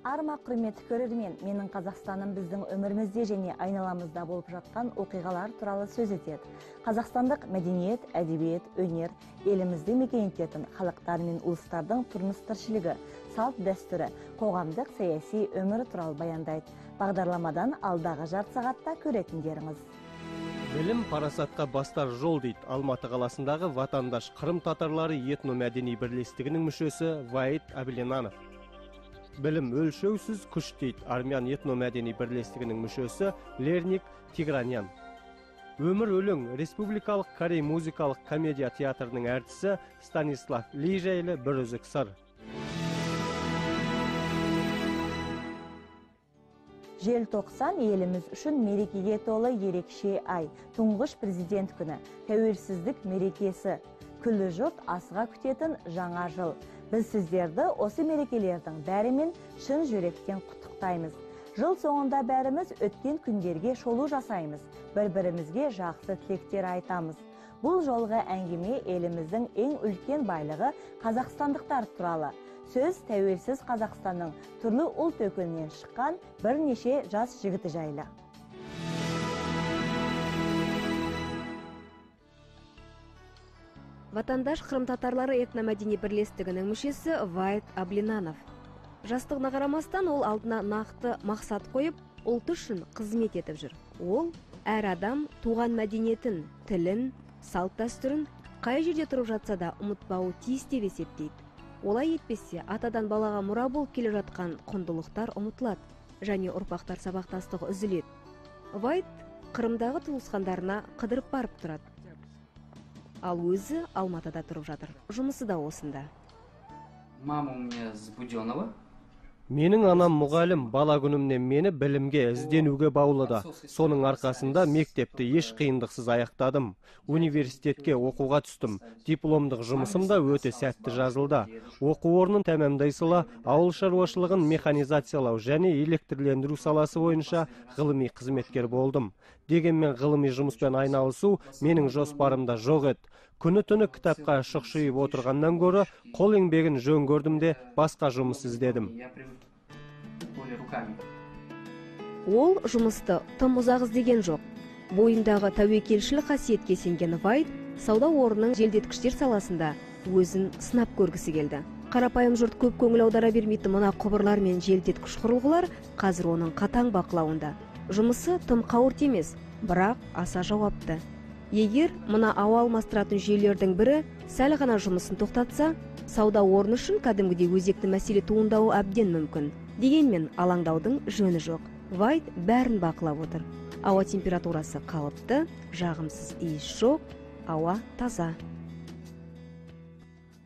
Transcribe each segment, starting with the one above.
Арма құрметті көрермен, менің Қазақстаным біздің өмірімізде және айналамызда болып жатқан оқиғалар туралы сөз етеді. Қазақстандық мәдениет, әдебиет, өнер, елімізді мекен ететін халықтар мен ұлыстардың тұрмыс-тіршілігі, салт дәстүрі, қоғамдық саяси өмірі туралы баяндайды. Бағдарламадан алдағы жарты сағатта көретіндеріңіз. Білім парасатқа бастар жол дейді. Алматы қаласындағы ватандаш Қырым татарлары этно-мәдени бірлестігінің мүшесі Ваид Аблинанов. Білім өлшеусіз күш дейді. Армян этно-мәдени бірлестігінің мүшесі Лерник Тигранян. Өмір өлең республикалық Корей музыкалық комедия театрының әртісі Станислав Ли жайлы бір үзік сыр. Желтоқсан еліміз үшін мерекеге толы ерекше ай. Тұңғыш президент күні, тәуелсіздік мерекесі. Күллі жұрт асыға күтетін жаңа жыл. Біз сіздерді осы мерекелердің бәрімен шын жүректен құттықтаймыз. Жыл соңында бәріміз өткен күндерге шолу жасаймыз. Бір-бірімізге жақсы тілектер айтамыз. Бұл жолғы әңгіме еліміздің ең үлкен байлығы қазақстандықтар туралы. Сөз тәуелсіз Қазақстанның түрлі ұлт өкілінен шыққан бірнеше жас жігіті жайлы. Ватандаш Қырым татарлары этномәдени бірлестігінің мүшесі Ваид Аблинанов. Жастығына қарамастан ол алдына нақты мақсат қойып, ұлт үшін қызмет етіп жүр. Ол әр адам туған мәдениетін, тілін, салт дәстүрін қай жерде тұрып жатса да ұмытпауы тиіс деп есептейді. Олай етпесе, атадан балаға мұра болып келе жатқан құндылықтар ұмытылады және ұрпақтар сабақтастығы үзіледі. Ваид Қырымдағы туысқандарына қыдырып барып тұрады. Ал өзі Алматыда тұрып жатыр. Жұмысы да осында. Мама у меня с Буденова. Менің анам мұғалім, бала күнімнен мені білімге, ізденуге баулыды. Соның арқасында мектепті еш қиындықсыз аяқтадым. Университетке оқуға түстім. Дипломдық жұмысым да өте сәтті жазылды. Оқу орнын тәмамдайсыла ауыл шаруашылығын механизациялау және электрлендіру саласы бойынша ғылыми қызметкер болдым. Дегенмен ғылыми жұмыспен айналысу менің жоспарымда жоқ еді. Күні-түні кітапқа шұқшиып отырғаннан гөрі қол еңбегін жөн көрдім де басқа жұмыс іздедім. Ол жұмысты тым ұзақ іздеген жоқ. Бойындағы тәуекелшілік қасиетке сенген Ваид сауда орнының желдеткіштер саласында өзін сынап көргісі келді. Қарапайым жұрт көп көңіл аудара бермейтін мына құбырлар мен желдеткіш құрылғылар қазір оның қатаң бақылауында. Жұмысы тым қауырт емес, бірақ аса жауапты. Егер мұна ауа алмастыратын жүйелердің бірі сәл ғана жұмысын тоқтатса, сауда орны үшін кәдімгідей өзекті мәселе туындауы әбден мүмкін. Дегенмен алаңдаудың жөні жоқ. Ваид бәрін бақылап отыр. Ауа температурасы қалыпты, жағымсыз иіс жоқ, ауа таза.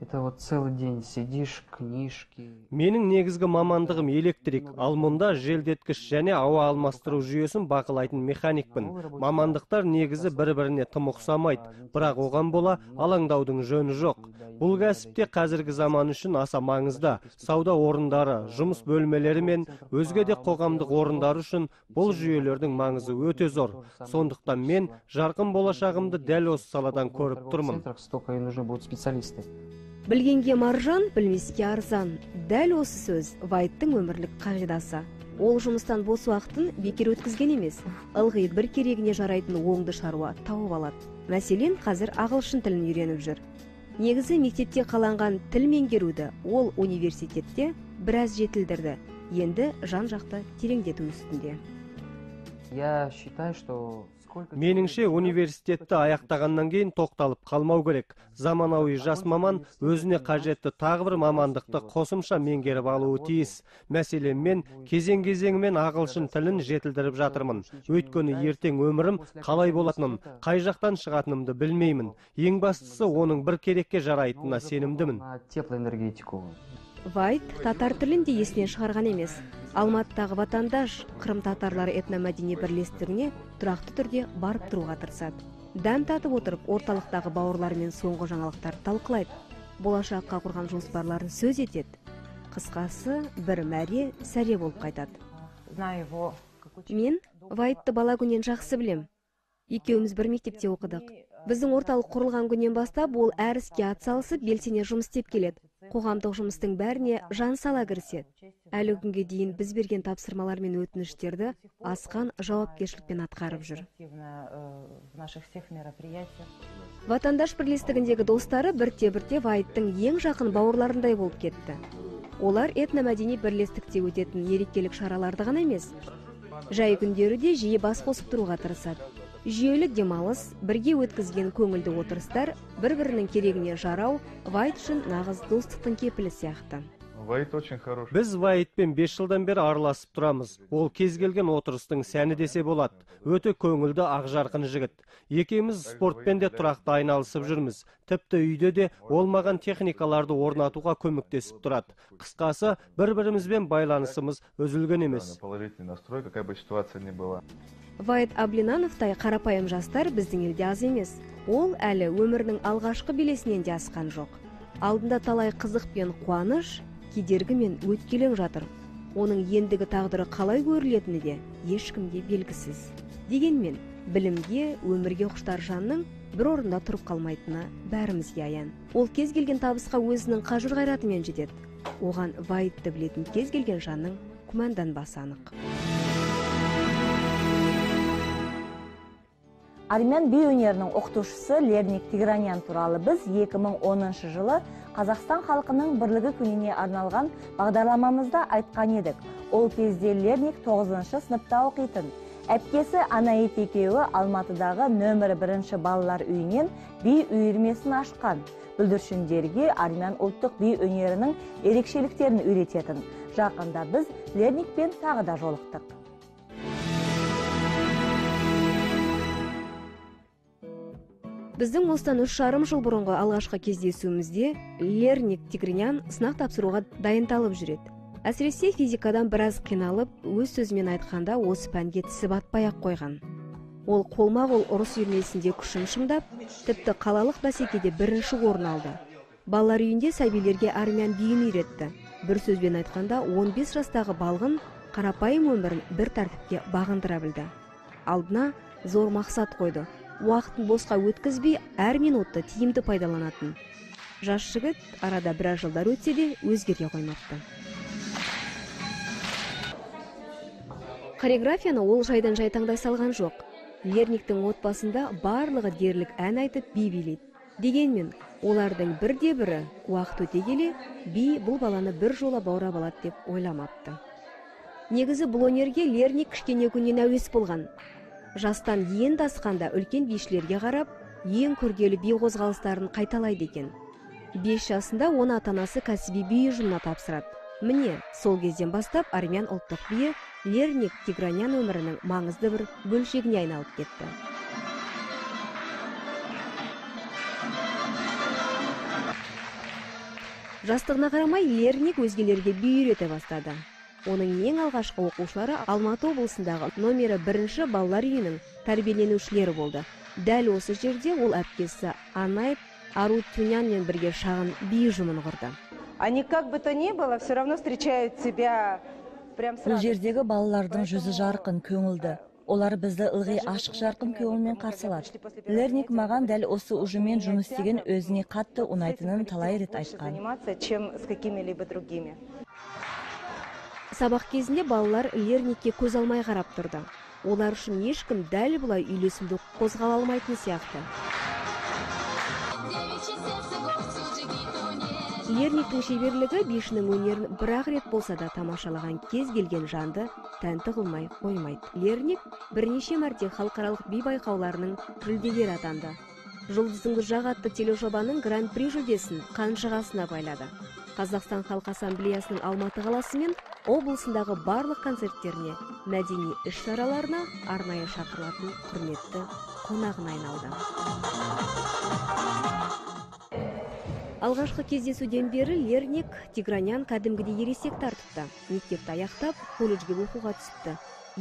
Это вот целый день сидишь, книжки. Менің негізгі мамандығым электрик, ал мұнда желдеткіш және ауа алмастыру жүйесін бақылайтын механикпін. Мамандықтар негізі бір-біріне тым ұқсамайды, бірақ оған бола алаңдаудың жөні жоқ. Бұл кәсіпте қазіргі заман үшін аса маңызды. Сауда орындары, жұмыс бөлмелері мен өзге де қоғамдық орындар үшін бұл жүйелердің маңызы өте зор. Сондықтан мен жарқын болашағымды дәл осы саладан көріп тұрмын. Білгенге маржан, білмеске арзан. Дәл осы сөз Ваидтың өмірлік қағидасы. Ол жұмыстан бос уақытын бекер өткізген емес. Ылғи бір керегіне жарайтын оңды шаруа тауып алады. Мәселен, қазір ағылшын тілін үйреніп жүр. Негізі мектепте қаланған тіл меңгеруді ол университетте біраз жетілдірді. Енді жан-жақты тереңдету үстінде. Я считаю, что Меніңше университетті аяқтағаннан кейін тоқталып қалмау керек. Заманауи жас маман өзіне қажетті тағы бір мамандықты қосымша меңгеріп алуы тиіс. Мәселен, мен кезең-кезеңімен ағылшын тілін жетілдіріп жатырмын. Өйткені ертең өмірім қалай болатынын, қай жақтан шығатынымды білмеймін. Ең бастысы оның бір керекке жарайтынына сенімдімін. Теплоэнергетику. Ваид татар тілін де есінен шығарған емес. Алматыдағы ватандаш Қырым татарлары этномәдени бірлестігіне тұрақты түрде барып тұруға тырысады. Дәм татып отырып, орталықтағы бауырлармен соңғы жаңалықтар талқылайды. Болашаққа құрған жоспарларын сөз етеді. Қысқасы, бір мәре сәре болып қайтады. Мен Ваидты бала күннен жақсы білем. Екеуміз бір мектепте оқыдық. Біздің орталық құрылған күннен бастап ол әр іске атсалысып белсене жұмыс істеп келеді. қоғамдық жұмыстың бәріне жан сала кіріседі. Әлі күнге дейін біз берген тапсырмалар мен өтініштерді асқан жауапкершілікпен атқарып жүр. Ватандаш бірлестігіндегі достары бірте-бірте Вайттың ең жақын бауырларындай болып кетті. Олар этномәдени бірлестікте өтетін мерекелік шараларды ғана емес, жай күндері де жиі бас қосып тұруға тырысады. Жүйелі демалыс, бірге өткізген көңілді отырыстар, бір-бірінің керегіне жарау Вайт үшін нағыз достықтың кепілі сияқты. Біз Вайтпен 5 жылдан бері араласып тұрамыз. Ол кез келген отырыстың сәні десе болады. Өте көңілді ақжарқын жігіт. Екеуміз спортпен де тұрақты айналысып жүрміз. Тіпті үйде де ол маған техникаларды орнатуға көмектесіп тұрады. Қысқасы, бір-бірімізбен байланысымыз үзілген емес. Вайт Аблинановтай қарапайым жастар біздің елде аз емес. Ол әлі өмірінің алғашқы белесінен де асқан жоқ. Алдында талай қызық пен қуаныш, кедергі мен өткелең жатыр. Оның ендігі тағдыры қалай көрілетіні де ешкімге белгісіз. Дегенмен, білімге, өмірге құштар жанның бір орында тұрып қалмайтыны бәрімізге аян. Ол кез келген табысқа өзінің қажыр қайратымен жетеді. Оған Вайтты білетін кез келген жанның күмәнданбасы анық. Армян би өнерінің оқытушысы Лерник Тигранян туралы біз 2010 жылы Қазақстан халқының бірлігі күніне арналған бағдарламамызда айтқан едік. Ол кезде Лерник 9-шы сыныпта оқитын. Әпкесі Анаит екеуі Алматыдағы нөмірі 1 балалар үйінен би үйірмесін ашқан. Бүлдіршіндерге армян ұлттық би өнерінің ерекшеліктерін үйрететін. Жақында біз Лерникпен тағы да жолықтық. Біздің осыдан 3,5 жыл бұрынғы алғашқы кездесуімізде Лерник Тигранян сынақ тапсыруға дайындалып жүреді. Әсіресе физикадан біраз қиналып, өз сөзімен айтқанда осы пәнге тісі батпай-ақ қойған. Ол қолма-қол ұрыс үйірмесінде күшін шыңдап, тіпті қалалық бәсекеде 1-ші орын алды. Балалар үйінде сәбилерге армян биін үйретті. Бір сөзбен айтқанда 15 жастағы балғын қарапайым өмірін бір тәртіпке бағындыра білді. Алдына зор мақсат қойды. Уақытын босқа өткізбей, әр минутты тиімді пайдаланатын. Жас жігіт арада біраз жылдар өтсе де өзгере қоймапты. Хореографияны ол жайдан жай таңдай салған жоқ. Лерниктің отбасында барлығы дерлік ән айтып би билейді. Дегенмен, олардың бірде-бірі уақыт өте келе, би бұл баланы бір жола баурап алады деп ойламапты. Негізі бұл өнерге Лерник кішкене күннен әуес болған. Жастан енді асқанда үлкен бишілерге қарап, ең күрделі би қозғалыстарын қайталайды екен. 5 жасында оны ата-анасы кәсіби би ұжымына тапсырады. Міне, сол кезден бастап армян ұлттық биі Лерник Тигранян өмірінің маңызды бір бөлшегіне айналып кетті. Жастығына қарамай Лерник өзгелерге би үйрете бастады. Оның ең алғашқы оқушылары Алматы облысындағы нөмірі 1 балалар үйінің тәрбиеленушілері болды. Дәл осы жерде ол әпкесі Анаит Арутюнянмен бірге шағын би ұжымын құрды. Они как бы то ни было, все равно встречают тебя прям сразу. Бұл жердегі балалардың жүзі жарқын, көңілді. Олар бізді ылғи ашық жарқын көңілмен қарсылады. Лерник маған дәл осы ұжыммен жұмыс істеген өзіне қатты ұнайтынын талай рет айтқан. Чем с какими-либо другими. Сабақ кезінде балалар Лерникке көз алмай қарап тұрды. Олар үшін ешкім дәл бұлай үйлесімді қозғала алмайтын сияқты. Лерниктің шеберлігі бишінің өнерін бір-ақ рет болса да тамашалаған кез келген жанды тәнті қылмай қоймайды. Лерник бірнеше мәрте халықаралық би байқауларының жүлдегері атанды. Жұлдыздың Гүлжағы атты тележобаның гран-при жүлдесін қанжығасына байлады. Қазақстан Халқы Ассамблеясының Алматы қаласы мен облысындағы барлық концерттеріне, мәдени іс-шараларына арнайы шақырылатын құрметті қонағына айналды. Алғашқы кездесуден бері Лерник Тигранян кәдімгідей ересек тартыпты. Мектепті аяқтап, колледжге оқуға түсіпті.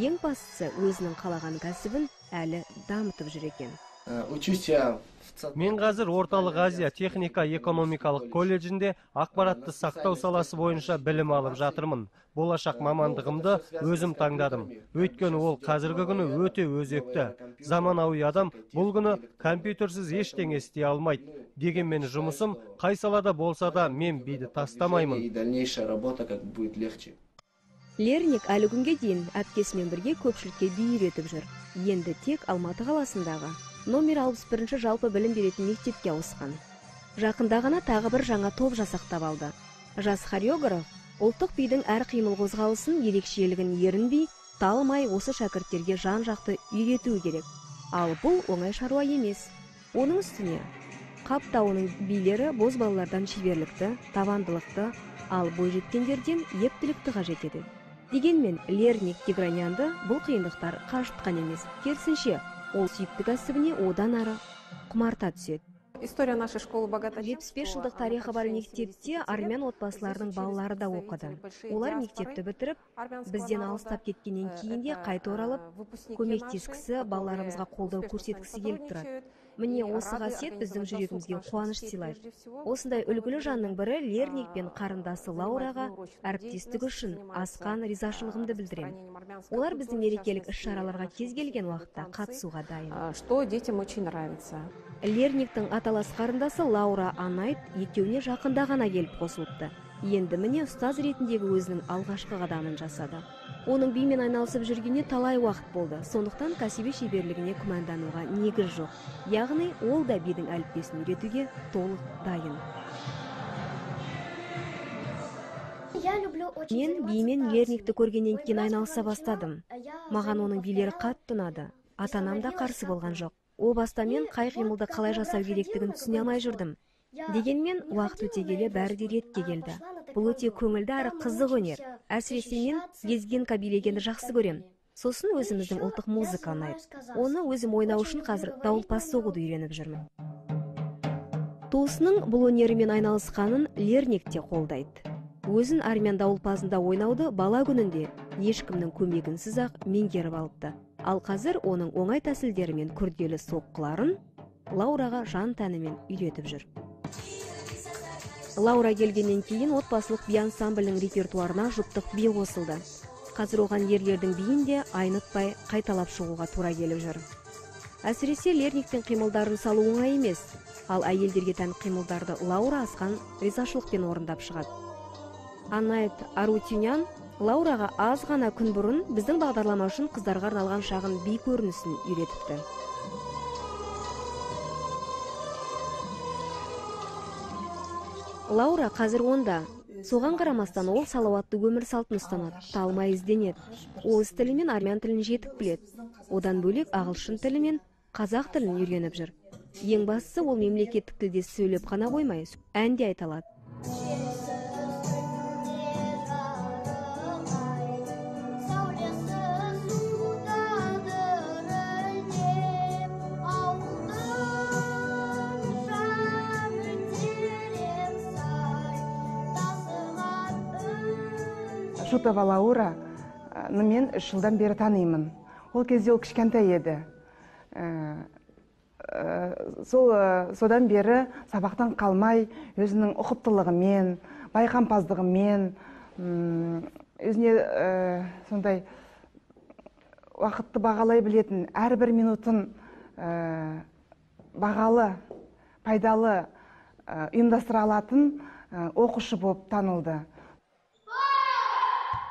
Ең бастысы өзінің қалаған кәсібін әлі дамытып жүр екен. Учусь я Мен қазір Орталық Азия техника экономикалық колледжінде ақпаратты сақтау саласы бойынша білім алып жатырмын. Болашақ мамандығымды өзім таңдадым. Өйткені ол қазіргі күні өте өзекті. Заманауи адам бұл күні компьютерсіз ештеңе істей алмайды. Дегенмен жұмысым қай салада болса да мен биді тастамаймын. и дальнейшая работа как будет легче. Лерник әлі күнге дейін әпкесімен бірге көпшілікке би үйретіп жүр. Енді тек Алматы қаласындағы номер 61 жалпы білім беретін мектепке ауысқан. Жақында ғана тағы бір жаңа топ жасақтап алды. Жас хореограф ұлттық бидің әр қимыл қозғалысын, ерекшелігін ерінбей, талмай осы шәкірттерге жан-жақты үйрету керек. Ал бұл оңай шаруа емес. Оның үстіне Қаптауының билері бозбалалардан шеберлікті, табандылықты, ал бойжеткендерден ептілікті қажет етеді. Дегенмен Лерник Тигранянды бұл қиындықтар қажытқан емес. Керісінше, ол сүйікті кәсібіне одан ары құмарта түседі. История нашей школы богата. 75 жылдық тарихы бар мектепте армян отбасыларының балалары да оқыды. Олар мектепті бітіріп, бізден алыстап кеткеннен кейін де қайта оралып, көмектескісі, балаларымызға қолдау көрсеткісі келіп тұрады. Міне осы қасиет біздің жүрегімізге қуаныш сыйлайды. Осындай үлгілі жанның бірі Лерник пен қарындасы Лаураға әріптестік үшін асқан ризашылығымды білдірем. Олар біздің мерекелік іс-шараларға кез келген уақытта қатысуға дайын. Что детям очень нравится. Лерниктің аталас қарындасы Лаура Анайт екеуіне жақында ғана келіп қосылыпты. Енді міне ұстаз ретіндегі өзінің алғашқы қадамын жасады. Оның бимен айналысып жүргеніне талай уақыт болды. Сондықтан кәсіби шеберлігіне күмәндануға негіз жоқ. Яғни ол да бидің әліппесін үйретуге толық дайын. Мен бимен Лерникті көргеннен кейін айналыса бастадым. Маған оның билері қатты ұнады. Ата-анам да қарсы болған жоқ. О баста мен қай қимылды қалай жасау керектігін түсіне алмай жүрдім. Дегенмен уақыт өте келе бәрі де ретке келді. Бұл өте көңілді әрі қызық өнер. Әсіресе мен лезгинка билегенді жақсы көрем. Сосын өзіміздің ұлттық музыка ұнайды. Оны өзім ойнау үшін қазір дауылпаз соғуды үйреніп жүрмін. Туысының бұл өнерімен айналысқанын Лерник те қолдайды. Өзін армян дауылпазында ойнауды бала күнінде ешкімнің көмегінсіз ақ меңгеріп алыпты. Ал қазір оның оңай тәсілдері мен күрделі соққыларын Лаураға жан тәнімен үйретіп жүр. Лаура келгеннен кейін отбасылық би ансамблінің репертуарына жұптық би қосылды. Қазір оған ерлердің биін де айнытпай қайталап шығуға тура келіп жүр. Әсіресе Лерниктің қимылдарын салу оңай емес, ал әйелдерге тән қимылдарды Лаура асқан ризашылықпен орындап шығады. Анайт Арутюнян Лаураға аз ғана күн бұрын біздің бағдарлама үшін қыздарға арналған шағын би көрінісін үйретіпті. Лаура қазір онда. Соған қарамастан ол салауатты өмір салтын ұстанады, талмай ізденеді. Орыс тілі мен армян тілін жетік біледі. Одан бөлек ағылшын тілі мен қазақ тілін үйреніп жүр. Ең бастысы ол мемлекеттік тілде сөйлеп қана қоймай, ән де айта алады. Шутова Лаура мен 3 жылдан бері танимын. Ол кезде ол кішкентай еді. Содан бері сабақтан қалмай, өзінің ұқыптылығымен, байқампаздығымен, өзіне сондай уақытты бағалай білетін, әрбір минутын бағалы, пайдалы ұйымдастыра алатын оқушы болып танылды.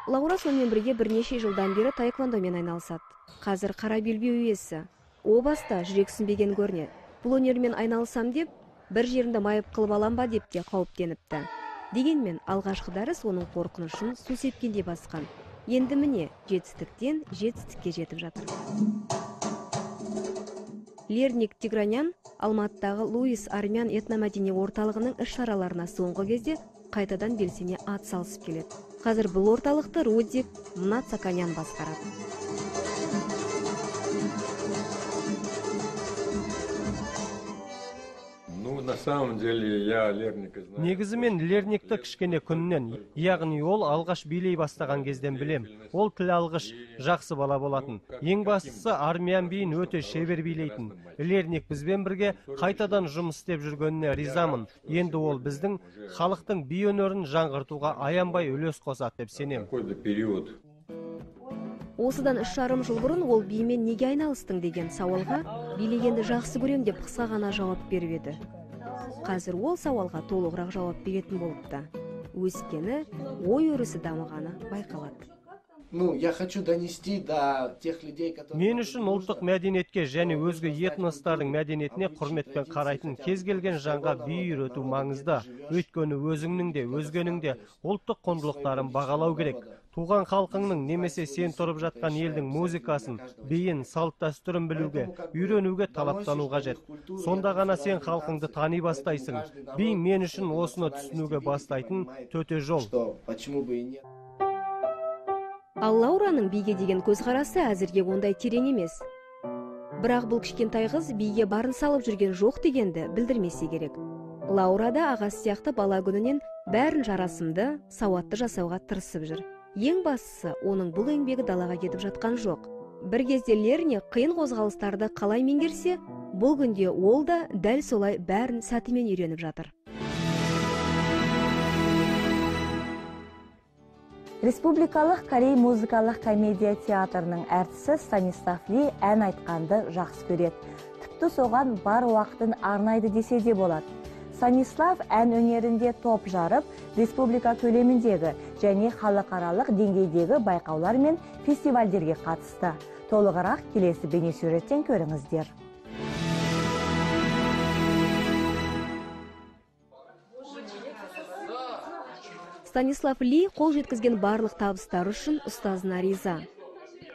Лаура сонымен бірге бірнеше жылдан бері таэквондомен айналысады. Қазір қара белбеу иесі. О баста жүрексінбеген көрінеді. Бұл өнермен айналысам деп, бір жерінде майып қылып алам ба деп те қауіптеніпті. Дегенмен алғашқы дәріс оның қорқынышын су сепкенде басқан. Енді міне жетістіктен жетістікке жетіп жатыр. Лерник Тигранян Алматыдағы Луис армян этномәдени орталығының іс-шараларына соңғы кезде қайтадан белсене ат салысып келеді. Қазір бұл орталықты Рудик Мнацаканян басқарады. на самом деле я Лерника знаю. Негізі мен Лерникті кішкене күннен, яғни ол алғаш билей бастаған кезден білем. Ол тіл алғыш, жақсы бала болатын. Ең бастысы армиян биін өте шебер билейтін. Лерник бізбен бірге қайтадан жұмыс істеп жүргеніне ризамын. Енді ол біздің халықтың би өнерін жаңғыртуға аянбай үлес қосады деп сенем. Какой-то период. Осыдан 3,5 жыл бұрын ол бимен неге айналыстың деген сауалға билегенді жақсы көрем деп қысқа ғана жауап беріп еді. Қазір ол сауалға толығырақ жауап беретін болыпты. Өйткені ой өрісі дамығаны байқалады. Ну, я хочу донести до тех людей, которые... Мен үшін ұлттық мәдениетке және өзге этностардың мәдениетіне құрметпен қарайтын кез келген жанға би үйрету маңызды. Өйткені өзіңнің де, өзгенің де ұлттық құндылықтарын бағалау керек. Туған халқыңның немесе сен тұрып жатқан елдің музыкасын, биін, салт дәстүрін білуге, үйренуге талаптану қажет. Сонда ғана сен халқыңды тани бастайсың. Би мен үшін осыны түсінуге бастайтын төте жол. Почему бы и нет? Ал Лаураның биге деген көзқарасы әзірге ондай терең емес. Бірақ бұл кішкентай қыз биге барын салып жүрген жоқ дегенді білдірмесе керек. Лаура да ағасы сияқты бала күнінен бәрін жарасымды, сауатты жасауға тырысып жүр. Ең бастысы, оның бұл еңбегі далаға кетіп жатқан жоқ. Бір кезде Лерне қиын қозғалыстарды қалай меңгерсе, бұл күнде ол да дәл солай бәрін сәтімен үйреніп жатыр. Республикалық Корей музыкалық комедия театрының әртісі Станислав Ли ән айтқанды жақсы көреді. Тіпті соған бар уақытын арнайды десе де болады. Станислав ән өнерінде топ жарып, республика көлеміндегі және халықаралық деңгейдегі байқаулар мен фестивальдерге қатысты. Толығырақ келесі бейнесюжеттен көріңіздер. Станислав Ли қол жеткізген барлық табыстары үшін ұстазына риза.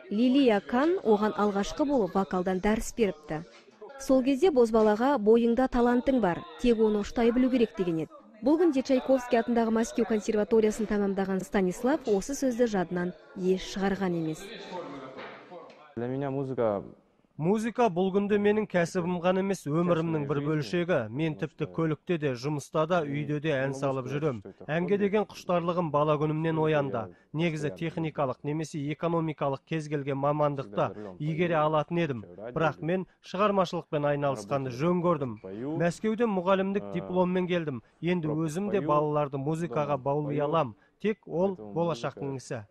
Лилия Кан оған алғашқы болып вокалдан дәріс беріпті. Сол кезде бозбалаға бойыңда талантың бар, тек оны ұштай білу керек деген еді. Бұл күнде Чайковский атындағы Мәскеу консерваториясын тамамдаған Станислав осы сөзді жадынан еш шығарған емес. Для меня Музыка бұл күнде менің кәсібім ғана емес, өмірімнің бір бөлшегі. Мен тіпті көлікте де, жұмыста да, үйде де ән салып жүрем. Әнге деген құштарлығым бала күнімнен оянды. Негізі техникалық немесе экономикалық кез келген мамандықта игере алатын едім. Бірақ мен шығармашылықпен айналысқанды жөн көрдім. Мәскеуден мұғалімдік дипломмен келдім. Енді өзім де балаларды музыкаға баулай алам. Тек ол болашақтың ісі.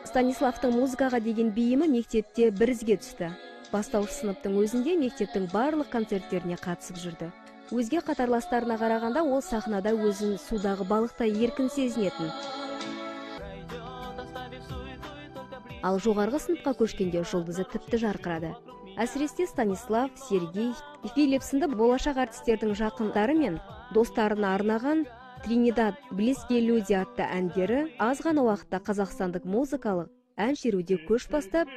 Станиславтың музыкаға деген бейімі мектепте бірізге түсті. Бастауыш сыныптың өзінде мектептің барлық концерттеріне қатысып жүрді. Өзге қатарластарына қарағанда ол сахнада өзін судағы балықтай еркін сезінетін. Ал жоғарғы сыныпқа көшкенде жұлдызы тіпті жарқырады. Әсіресе Станислав, Сергей, Филипп сынды болашақ артистердің жақындары мен достарына арнаған Тринидад близкие люди атты әндері аз ғана уақытта қазақстандық музыкалық ән шеруде көш бастап,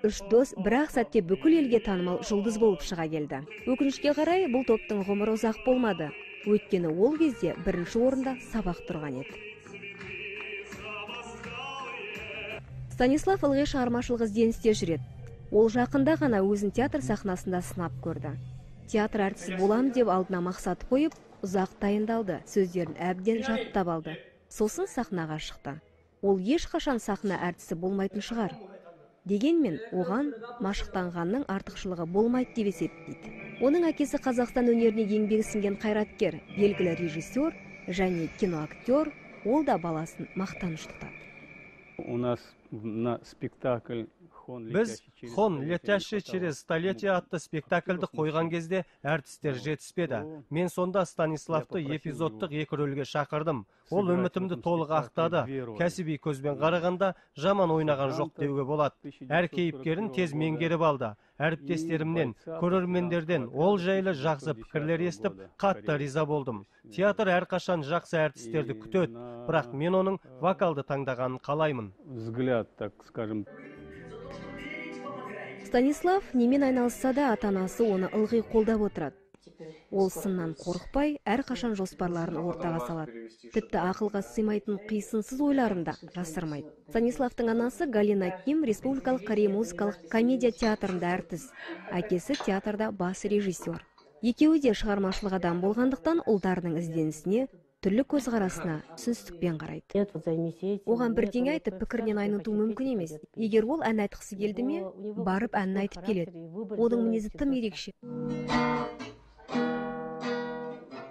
үш дос бір-ақ сәтте бүкіл елге танымал жұлдыз болып шыға келді. Өкінішке қарай бұл топтың ғұмыры ұзақ болмады. Өйткені ол кезде бірінші орында сабақ тұрған еді. Станислав ылғи шығармашылық ізденісте жүреді. Ол жақында ғана өзін театр сахнасында сынап көрді. Театр әртісі болам деп алдына мақсат қойып, ұзақ дайындалды, сөздерін әбден жаттап алды. Сосын сахнаға шықты. Ол ешқашан сахна әртісі болмайтын шығар. Дегенмен, оған машықтанғанның артықшылығы болмайды деп есептейді. Оның әкесі Қазақстан өнеріне еңбегі сіңген қайраткер, белгілі режиссер және киноактер, ол да баласын мақтаныш тұтады. У нас на спектакль Біз «Хон, летящий через столетие» атты спектакльді қойған кезде әртістер жетіспеді. Мен сонда Станиславты эпизодтық екі рөлге шақырдым. Ол үмітімді толық ақтады. Кәсіби көзбен қарағанда жаман ойнаған жоқ деуге болады. Әр кейіпкерін тез меңгеріп алды. Әріптестерімнен, көрермендерден ол жайлы жақсы пікірлер естіп, қатты риза болдым. Театр әрқашан жақсы әртістерді күтеді, бірақ мен оның вокалды таңдағанын қалаймын. Взгляд, так скажем. Станислав немен айналысса да ата-анасы оны ылғи қолдап отырады. Ол сыннан қорықпай, әрқашан жоспарларын ортаға салады. Тіпті ақылға сыймайтын қисынсыз ойларын да жасырмайды. Станиславтың анасы Галина Ким Республикалық Корея музыкалық комедия театрында әртіс. Әкесі театрда бас режиссер. Екеуі де шығармашылық адам болғандықтан ұлдарының ізденісіне, түрлі көзқарасына түсіністікпен қарайды. Оған бірдеңе айтып пікірінен айныту мүмкін емес. Егер ол ән айтқысы келді ме, барып әнін айтып келеді. Оның мінезі тым ерекше.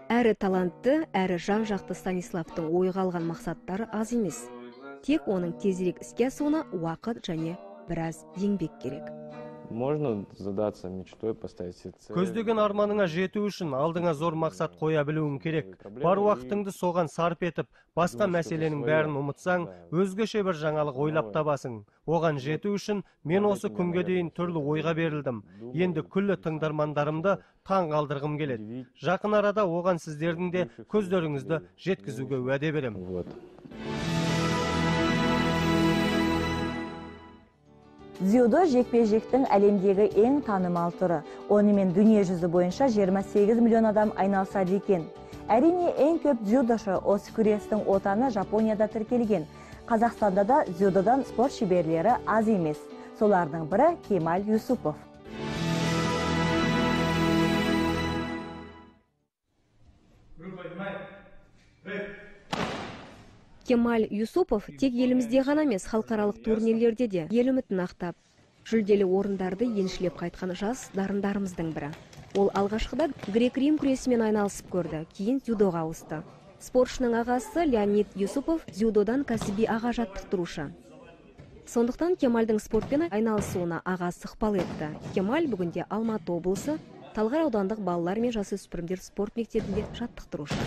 Әрі талантты, әрі жан-жақты Станиславтың ойға алған мақсаттары аз емес. Тек оның тезірек іске асуына уақыт және біраз еңбек керек. Можно задаться мечтой, поставить себе цель. Көздеген арманыңа жету үшін алдыңа зор мақсат қоя білуің керек. Бар уақытыңды соған сарп етіп, басқа мәселенің бәрін ұмытсаң, өзгеше бір жаңалық ойлап табасың. Оған жету үшін мен осы күнге дейін түрлі ойға берілдім. Енді күллі тыңдармандарымды таң қалдырғым келеді. Жақын арада оған сіздердің де көздеріңізді жеткізуге уәде беремін. Дзюдо жекпе-жектің әлемдегі ең танымал түрі. Онымен дүние жүзі бойынша 28 миллион адам айналысады екен. Әрине, ең көп дзюдошы осы күрестің отаны Жапонияда тіркелген. Қазақстанда да дзюдодан спорт шеберлері аз емес. Солардың бірі Кемаль Юсупов. Кемаль Юсупов тек елімізде ғана емес, халықаралық турнирлерде де ел үмітін ақтап, жүлделі орындарды еншілеп қайтқан жас дарындарымыздың бірі. Ол алғашқыда грек-рим күресімен айналысып көрді, кейін дзюдоға ауысты. Спортшының ағасы Леонид Юсупов дзюдодан кәсіби аға жаттықтырушы. Сондықтан Кемальдің спортпен айналысуына ағасы ықпал етті. Кемаль бүгінде Алматы облысы Талғар аудандық балалар мен жасөспірімдер спорт мектебінде жаттықтырушы.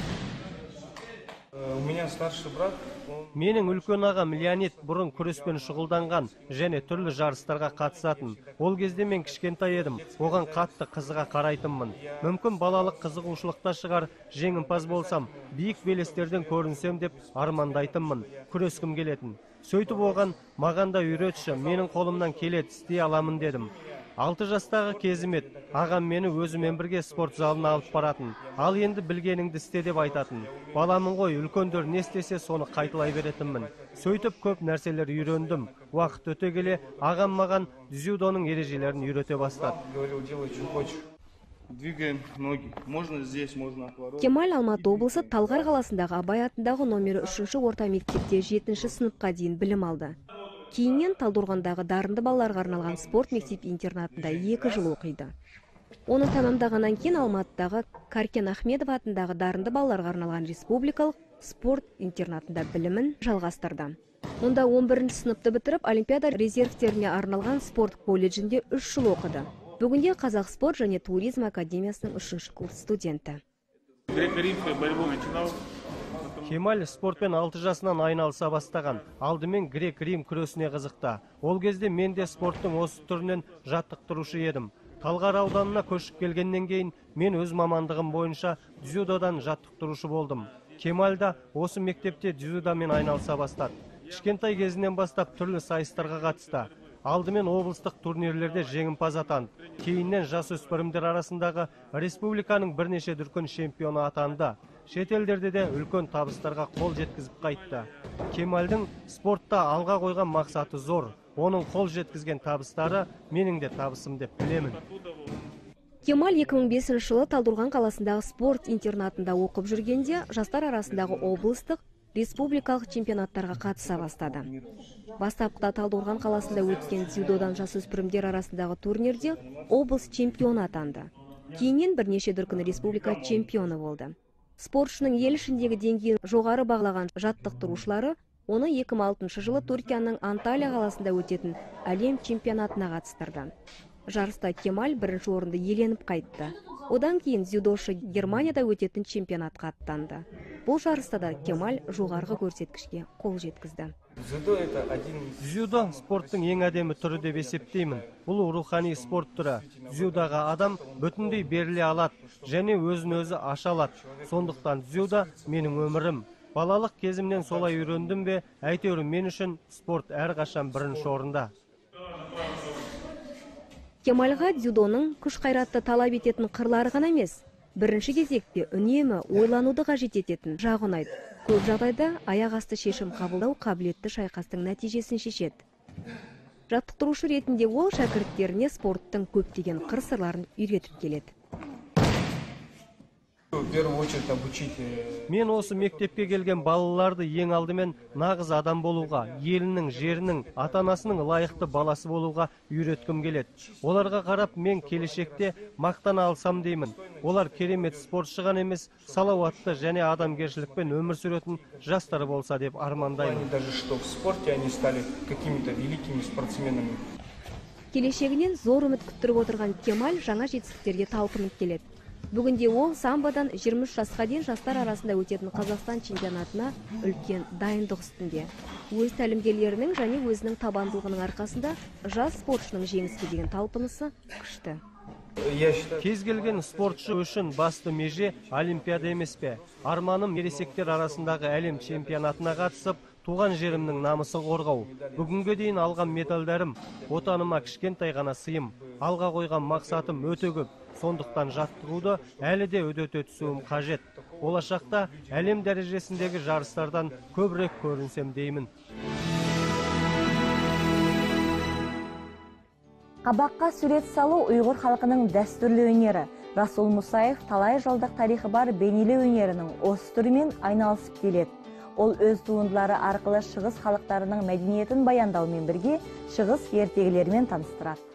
Менің үлкен ағам Леонид бұрын күреспен шұғылданған және түрлі жарыстарға қатысатын. Ол кезде мен кішкентай едім, оған қатты қызыға қарайтынмын. Мүмкін балалық қызығушылықта шығар, жеңімпаз болсам, биік белестерден көрінсем деп армандайтынмын, күрескім келетін. Сөйтіп оған, маған да үйретші, менің қолымнан келеді, істей аламын дедім. 6 жастағы кезім еді, ағам мені өзімен бірге спорт залына алып баратын. Ал енді білгеніңді істе деп айтатын. Баламын ғой, үлкендер не істесе соны қайталай беретінмін. Сөйтіп көп нәрселер үйрендім. Уақыт өте келе, ағам маған дзюдоның ережелерін үйрете бастады. Кемаль Алматы облысы Талғар қаласындағы Абай атындағы номері 3-ші орта мектепте 7-ші сыныпқа дейін білім алды. Кейіннен Талдықорғандағы дарынды балаларға арналған спорт мектеп-интернатында 2 жыл оқиды. Оны тамамдағаннан кейін Алматыдағы Каркен Ахмедов атындағы дарынды балаларға арналған республикалық спорт интернатында білімін жалғастырды. Онда 11-ші сыныпты бітіріп, Олимпиада резервтеріне арналған спорт колледжінде 3 жыл оқыды. Бүгінде Қазақ спорт және туризм академиясының 3-ші курс студенті. Кемаль спортпен 6 жасынан айналыса бастаған. Алдымен грек-рим күресіне қызықты. Ол кезде мен де спорттың осы түрінен жаттықтырушы едім. Талғар ауданына көшіп келгеннен кейін мен өз мамандығым бойынша дзюдодан жаттықтырушы болдым. Кемаль да осы мектепте дзюдомен айналыса бастады. Кішкентай кезінен бастап түрлі сайыстарға қатысты. Алдымен облыстық турнирлерде жеңімпаз атанды. Кейіннен жасөспірімдер арасындағы республиканың бірнеше дүркін чемпионы атанды. Шетелдерде де үлкен табыстарға қол жеткізіп қайтты. Кемальдің спортта алға қойған мақсаты зор. Оның қол жеткізген табыстары менің де табысым деп білемін. Кемаль 2005 жылы Талдықорған қаласындағы спорт интернатында оқып жүргенде жастар арасындағы облыстық республикалық чемпионаттарға қатыса бастады. Бастапқыда Талдықорған қаласында өткен дзюдодан жасөспірімдер арасындағы турнирде облыс чемпионы атанды. Кейіннен бірнеше дүркін республика чемпионы болды. Спортшының ел ішіндегі деңгейін жоғары бағалаған жаттықтырушылары оны 2006 жылы Түркияның Анталия қаласында өтетін әлем чемпионатына қатыстырды. Жарыста Кемаль 1-ші орынды иеленіп қайтты. Одан кейін дзюдошы Германияда өтетін чемпионатқа аттанды. Бұл жарыста да Кемаль жоғарғы көрсеткішке қол жеткізді. Дзюдо спорттың ең әдемі түрі деп есептеймін. Бұл рухани спорт түрі. Дзюдоға адам бүтіндей беріле алады және өзін-өзі аша алады. Сондықтан дзюдо менің өмірім. Балалық кезімнен солай үйрендім бе, әйтеуір мен үшін спорт әрқашан бірінші орында. Кемальға дзюдоның күш қайратты талап ететін қырлары ғана емес, Бірінші кезекте үнемі ойлануды қажет ететін жағы ұнайды. Көп жағдайда аяқ асты шешім қабылдау қабілетті шайқастың нәтижесін шешеді. Жаттықтырушы ретінде ол шәкірттеріне спорттың көптеген қыр-сырларын үйретіп келеді. Мен осы мектепке келген балаларды ең алдымен нағыз адам болуға, елінің, жерінің, ата-анасының лайықты баласы болуға үйреткім келеді. Оларға қарап мен келешекте мақтана алсам деймін. Олар керемет спортшы ғана емес, салауатты және адамгершілікпен өмір сүретін жастар болса деп армандаймын. Келешегінен зор үміт күттіріп отырған Кемаль жаңа жетістіктерге талпынып келеді. Бүгінде ол самбодан 23 жасқа дейін жастар арасында өтетін Қазақстан чемпионатына үлкен дайындық үстінде. Өз тәлімгерлерінің және өзінің табандылығының арқасында жас спортшының жеңіске деген талпынысы күшті. Кез келген спортшы үшін басты меже олимпиада емес пе? Арманым ересектер арасындағы әлем чемпионатына қатысып, туған жерімнің намысын қорғау. Бүгінге дейін алған медальдарым отаныма кішкентай ғана сыйым. Алға қойған мақсатым өте көп. Сондықтан жаттығуды әлі де үдете түсуім қажет. Болашақта әлем дәрежесіндегі жарыстардан көбірек көрінсем деймін. Қабаққа сурет салу ұйғыр халқының дәстүрлі өнері. Расул Мусаев талай жылдық тарихы бар бейнелеу өнерінің осы түрімен айналысып келеді. Ол өз туындылары арқылы шығыс халықтарының мәдениетін баяндаумен бірге шығыс ертегілерімен таныстырады.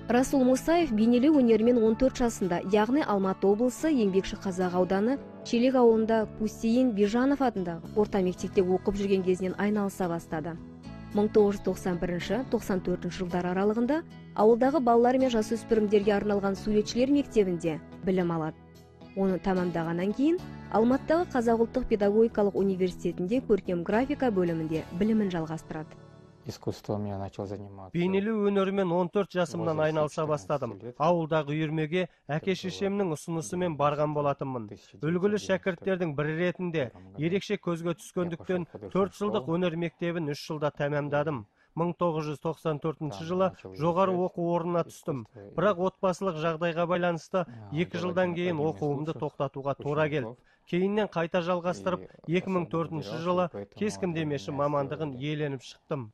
Расул Мусаев бейнелеу өнерімен 14 жасында, яғни Алматы облысы Еңбекші Қазақ ауданы Челек ауылында Пустейін Бижанов атындағы орта мектепте оқып жүрген кезінен айналыса бастады. 1991-94 жылдар аралығында ауылдағы балалар мен жасөспірімдерге арналған суретшілер мектебінде білім алады. Оны тамамдағаннан кейін Алматыдағы Қазақ ұлттық педагогикалық университетінде көркем графика бөлімінде білімін жалғастырады. Бейнелеу өнерімен 14 жасымнан айналыса бастадым. Ауылдағы үйірмеге әке-шешемнің ұсынысымен барған болатынмын. Үлгілі шәкірттердің бірі ретінде ерекше көзге түскендіктен 4 жылдық өнер мектебін 3 жылда тәмамдадым. 1994 жылы жоғары оқу орнына түстім. Бірақ отбасылық жағдайға байланысты 2 жылдан кейін оқуымды тоқтатуға тура келді. Кейіннен қайта жалғастырып, 2004 жылы кескіндемеші мамандығын иеленіп шықтым.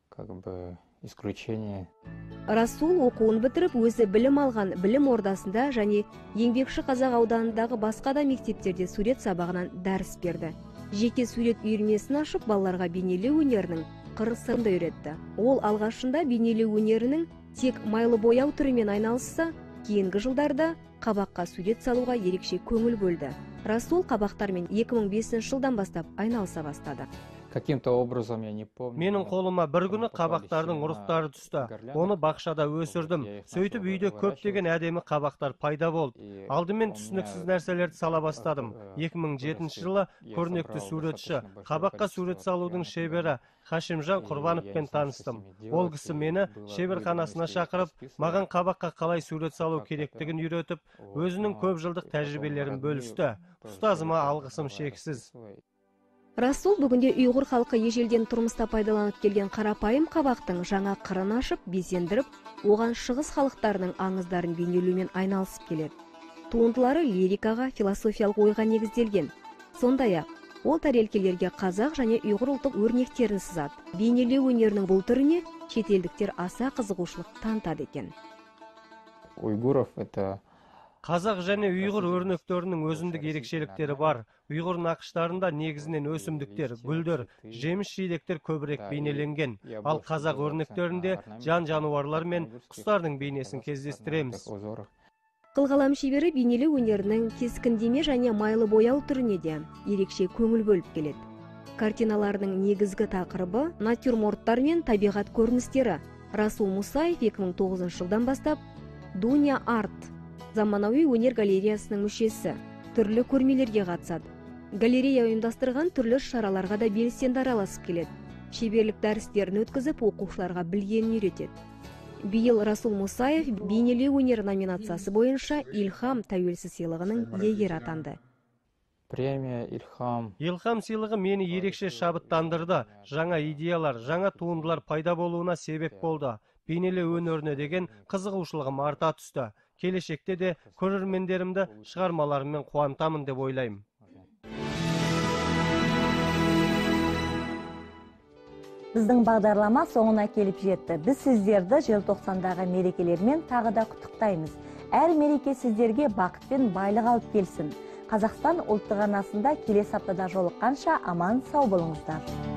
Расул оқуын бітіріп, өзі білім алған білім ордасында және Еңбекші Қазақ ауданындағы басқа да мектептерде сурет сабағынан дәріс берді. Жеке сурет үйірмесін ашып, балаларға бейнелеу өнерінің қыр-сырын да үйретті. Ол алғашында бейнелеу өнерінің тек майлы бояу түрімен айналысса, кейінгі жылдарда қабаққа сурет салуға ерекше көңіл бөлді. Расул қабақтармен 2005 жылдан бастап айналыса бастады. Менің қолыма бір күні қабақтардың ұрықтары түсті. Оны бақшада өсірдім. Сөйтіп үйде көптеген әдемі қабақтар пайда болды. Алдымен түсініксіз нәрселерді сала бастадым. 2007 жылы көрнекті суретші, қабаққа сурет салудың шебері Хашимжан Құрбановпен таныстым. Ол кісі мені шеберханасына шақырып, маған қабаққа қалай сурет салу керектігін үйретіп, өзінің көп жылдық тәжірибелерін бөлісті. Ұстазыма алғысым шексіз. Расул бүгінде ұйғыр халқы ежелден тұрмыста пайдаланып келген қарапайым қабақтың жаңа қырын ашып, безендіріп, оған шығыс халықтарының аңыздарын бейнелеумен айналысып келеді. Туындылары лирикаға, философиялық ойға негізделген. Сондай-ақ, ол тәрелкелерге қазақ және ұйғыр ұлттық өрнектерін сызады. Бейнелеу өнерінің бұл түріне шетелдіктер аса қызығушылық танытады екен. Қазақ және ұйғыр өрнектерінің өзіндік ерекшеліктері бар. Ұйғыр нақыштарында негізінен өсімдіктер, гүлдер, жеміс-жидектер көбірек бейнеленген. Ал қазақ өрнектерінде жан-жануарлар мен құстардың бейнесін кездестіреміз. Қылғалам шебері бейнелеу өнерінің кескіндеме және майлы бояу түріне де ерекше көңіл бөліп келеді. Картиналарының негізгі тақырыбы натюрморттар мен табиғат көріністері. Расул Мусаев 2009 жылдан бастап Дуня Арт заманауи өнер галереясының мүшесі, түрлі көрмелерге қатысады. Галерея ұйымдастырған түрлі шараларға да белсенді араласып келеді. Шеберлік дәрістерін өткізіп, оқушыларға білгенін үйретеді. Биыл Расул Мусаев бейнелеу өнері номинациясы бойынша Илхам тәуелсіз сыйлығының иегері атанды. Илхам сыйлығы мені ерекше шабыттандырды. Жаңа идеялар, жаңа туындылар пайда болуына себеп болды. бейнелеу өнеріне деген қызығушылығым арта түсті. Келешекте де көрермендерімді шығармаларыммен қуантамын деп ойлаймын. Біздің бағдарлама соңына келіп жетті. Біз сіздерді желтоқсандағы мерекелермен тағы да құттықтаймыз. Әр мереке сіздерге бақыт пен байлық алып келсін. Қазақстан ұлттық арнасында келесі аптада жолыққанша аман сау болыңыздар.